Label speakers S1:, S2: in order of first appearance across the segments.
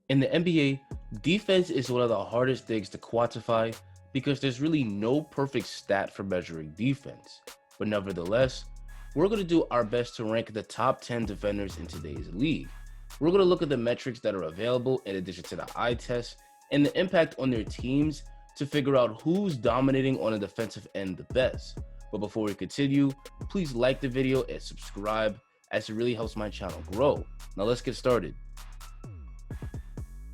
S1: In the NBA, defense is one of the hardest things to quantify because there's really no perfect stat for measuring defense. But nevertheless, we're going to do our best to rank the top 10 defenders in today's league. We're going to look at the metrics that are available in addition to the eye test and the impact on their teams to figure out who's dominating on the defensive end the best. But before we continue, please like the video and subscribe as it really helps my channel grow. Now let's get started.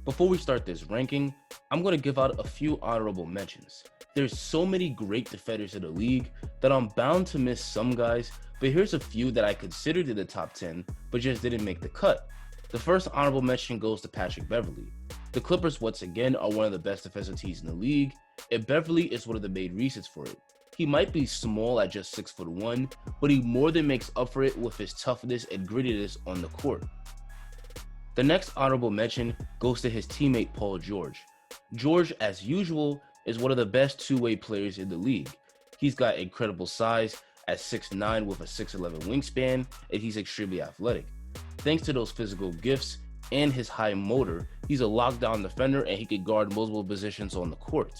S1: Before we start this ranking, I'm going to give out a few honorable mentions. There's so many great defenders in the league that I'm bound to miss some guys, but here's a few that I considered in the top 10 but just didn't make the cut. The first honorable mention goes to Patrick Beverley. The Clippers once again are one of the best defensive teams in the league, and Beverley is one of the main reasons for it. He might be small at just 6'1", but he more than makes up for it with his toughness and grittiness on the court. The next honorable mention goes to his teammate Paul George. George, as usual, is one of the best two-way players in the league. He's got incredible size at 6'9" with a 6'11" wingspan, and he's extremely athletic. Thanks to those physical gifts and his high motor, he's a lockdown defender and he can guard multiple positions on the court.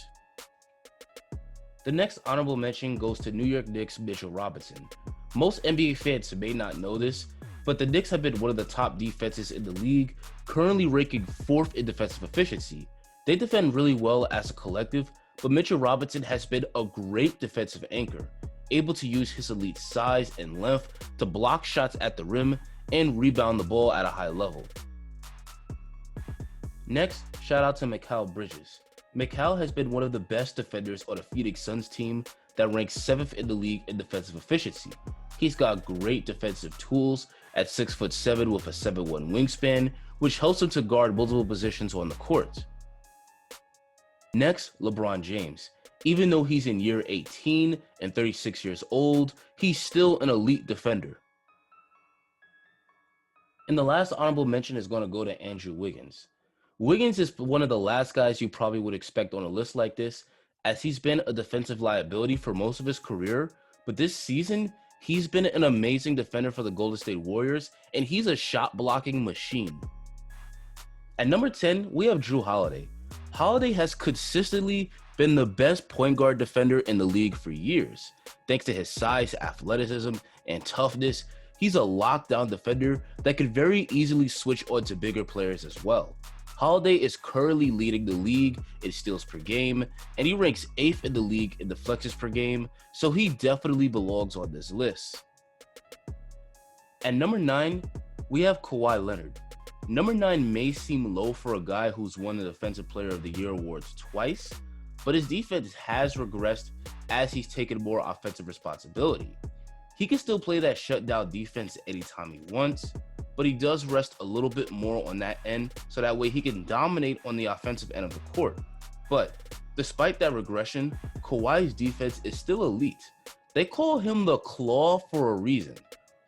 S1: The next honorable mention goes to New York Knicks' Mitchell Robinson. Most NBA fans may not know this, but the Knicks have been one of the top defenses in the league, currently ranking 4th in defensive efficiency. They defend really well as a collective, but Mitchell Robinson has been a great defensive anchor, able to use his elite size and length to block shots at the rim and rebound the ball at a high level. Next, shout out to Mikal Bridges. Mikal has been one of the best defenders on the Phoenix Suns team that ranks 7th in the league in defensive efficiency. He's got great defensive tools at 6'7" with a 7'1" wingspan, which helps him to guard multiple positions on the court. Next, LeBron James. Even though he's in year 18 and 36 years old, he's still an elite defender. And the last honorable mention is going to go to Andrew Wiggins. Wiggins is one of the last guys you probably would expect on a list like this, as he's been a defensive liability for most of his career, but this season, he's been an amazing defender for the Golden State Warriors, and he's a shot-blocking machine. At number 10, we have Jrue Holiday. Holiday has consistently been the best point guard defender in the league for years. Thanks to his size, athleticism, and toughness, he's a lockdown defender that could very easily switch on to bigger players as well. Holiday is currently leading the league in steals per game, and he ranks 8th in the league in deflections per game, so he definitely belongs on this list. At number 9, we have Kawhi Leonard. Number 9 may seem low for a guy who's won the Defensive Player of the Year awards twice, but his defense has regressed as he's taken more offensive responsibility. He can still play that shutdown defense anytime he wants, but he does rest a little bit more on that end so that way he can dominate on the offensive end of the court. But despite that regression, Kawhi's defense is still elite. They call him the Claw for a reason.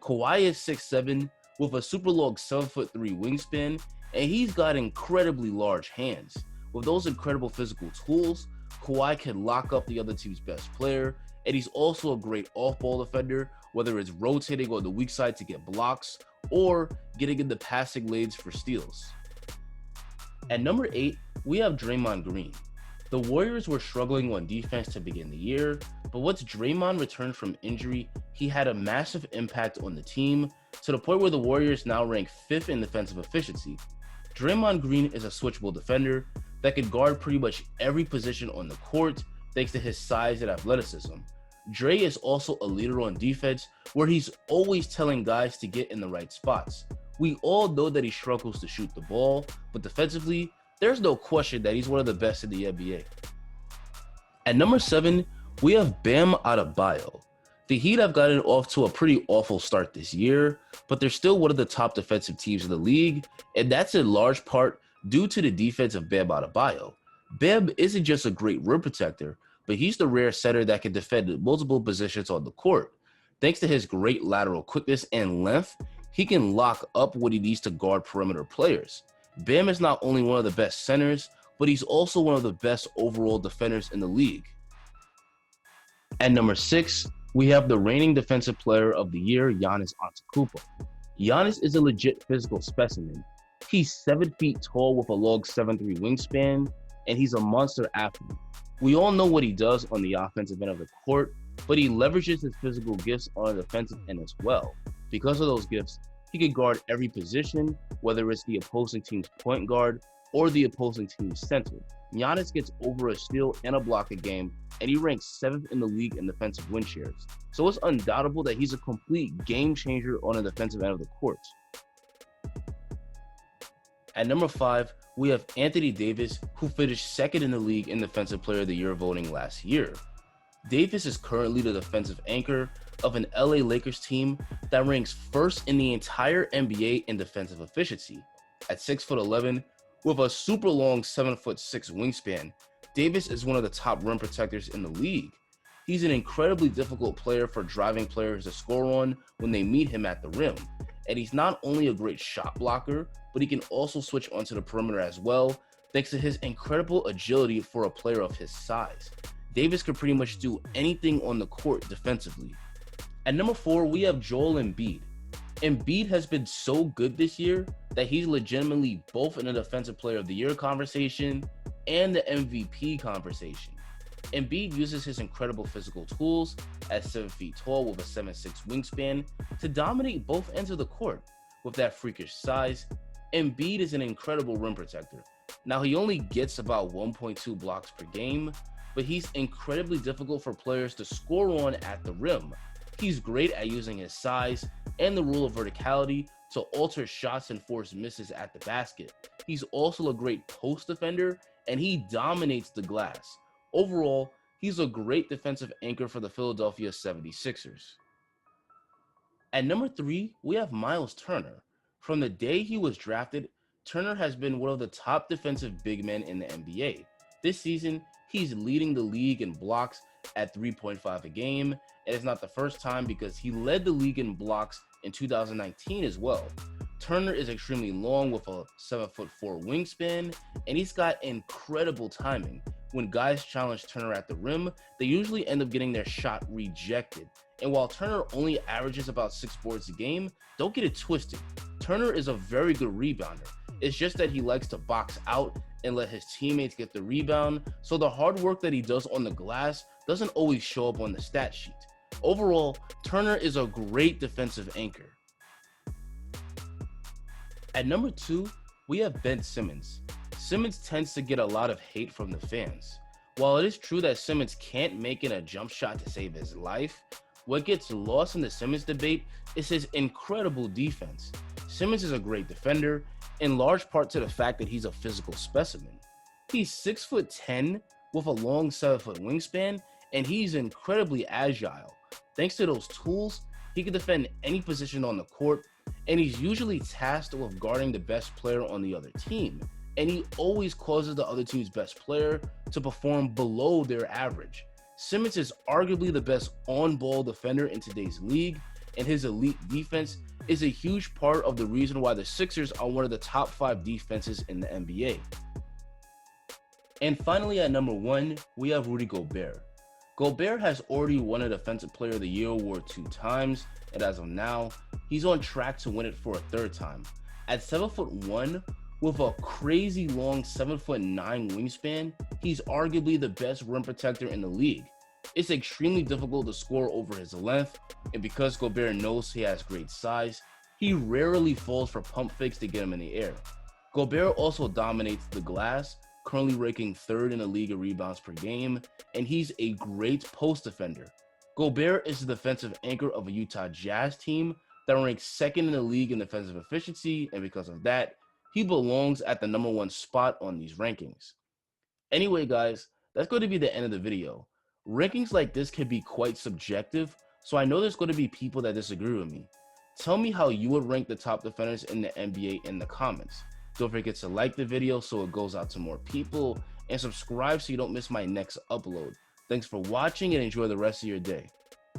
S1: Kawhi is 6'7", with a super long 7'3" wingspan, and he's got incredibly large hands. With those incredible physical tools, Kawhi can lock up the other team's best player, and he's also a great off-ball defender, whether it's rotating on the weak side to get blocks or getting in the passing lanes for steals. At number 8, we have Draymond Green. The Warriors were struggling on defense to begin the year, but once Draymond returned from injury, he had a massive impact on the team, to the point where the Warriors now rank 5th in defensive efficiency. Draymond Green is a switchable defender that can guard pretty much every position on the court thanks to his size and athleticism. Dre is also a leader on defense, where he's always telling guys to get in the right spots. We all know that he struggles to shoot the ball, but defensively, there's no question that he's one of the best in the NBA. At number 7, we have Bam Adebayo. The Heat have gotten off to a pretty awful start this year, but they're still one of the top defensive teams in the league, and that's in large part due to the defense of Bam Adebayo. Bam isn't just a great rim protector, but he's the rare center that can defend multiple positions on the court. Thanks to his great lateral quickness and length, he can lock up when he needs to guard perimeter players. Bam is not only one of the best centers, but he's also one of the best overall defenders in the league. At number 6, we have the reigning Defensive Player of the Year, Giannis Antetokounmpo. Giannis is a legit physical specimen. He's 7 feet tall with a long 7'3" wingspan, and he's a monster athlete. We all know what he does on the offensive end of the court, but he leverages his physical gifts on the defensive end as well. Because of those gifts, he can guard every position, whether it's the opposing team's point guard or the opposing team's center. Giannis gets over a steal and a block a game, and he ranks 7th in the league in defensive win shares. So it's undoubtable that he's a complete game changer on the defensive end of the court. At number 5, we have Anthony Davis, who finished 2nd in the league in Defensive Player of the Year voting last year. Davis is currently the defensive anchor of an LA Lakers team that ranks 1st in the entire NBA in defensive efficiency. At 6'11", with a super long 7'6" wingspan, Davis is one of the top rim protectors in the league. He's an incredibly difficult player for driving players to score on when they meet him at the rim. And he's not only a great shot blocker, but he can also switch onto the perimeter as well, thanks to his incredible agility for a player of his size. Davis can pretty much do anything on the court defensively. At number 4, we have Joel Embiid. Embiid has been so good this year that he's legitimately both in the Defensive Player of the Year conversation and the MVP conversation. Embiid uses his incredible physical tools at 7 feet tall with a 7'6" wingspan to dominate both ends of the court. With that freakish size, Embiid is an incredible rim protector. Now, he only gets about 1.2 blocks per game, but he's incredibly difficult for players to score on at the rim. He's great at using his size and the rule of verticality to alter shots and force misses at the basket. He's also a great post defender, and he dominates the glass. Overall, he's a great defensive anchor for the Philadelphia 76ers. At number 3, we have Myles Turner. From the day he was drafted, Turner has been one of the top defensive big men in the NBA. This season, he's leading the league in blocks at 3.5 a game, and it's not the first time because he led the league in blocks in 2019 as well. Turner is extremely long with a 7'4" wingspan, and he's got incredible timing. When guys challenge Turner at the rim, they usually end up getting their shot rejected. And while Turner only averages about 6 boards a game, don't get it twisted. Turner is a very good rebounder. It's just that he likes to box out and let his teammates get the rebound, so the hard work that he does on the glass doesn't always show up on the stat sheet. Overall, Turner is a great defensive anchor. At number 2, we have Ben Simmons. Simmons tends to get a lot of hate from the fans. While it is true that Simmons can't make it a jump shot to save his life, what gets lost in the Simmons debate is his incredible defense. Simmons is a great defender, in large part to the fact that he's a physical specimen. He's 6'10" with a long 7' wingspan, and he's incredibly agile. Thanks to those tools, he can defend any position on the court, and he's usually tasked with guarding the best player on the other team. And he always causes the other team's best player to perform below their average. Simmons is arguably the best on-ball defender in today's league, and his elite defense is a huge part of the reason why the Sixers are one of the top 5 defenses in the NBA. And finally, at number 1, we have Rudy Gobert. Gobert has already won a Defensive Player of the Year award 2 times, and as of now, he's on track to win it for a 3rd time. At 7'1", with a crazy long 7'9" wingspan, he's arguably the best rim protector in the league. It's extremely difficult to score over his length, and because Gobert knows he has great size, he rarely falls for pump fakes to get him in the air. Gobert also dominates the glass, currently ranking 3rd in the league in rebounds per game, and he's a great post defender. Gobert is the defensive anchor of a Utah Jazz team that ranks 2nd in the league in defensive efficiency, and because of that, he belongs at the number 1 spot on these rankings. Anyway, guys, that's going to be the end of the video. Rankings like this can be quite subjective, so I know there's going to be people that disagree with me. Tell me how you would rank the top defenders in the NBA in the comments. Don't forget to like the video so it goes out to more people, and subscribe so you don't miss my next upload. Thanks for watching and enjoy the rest of your day.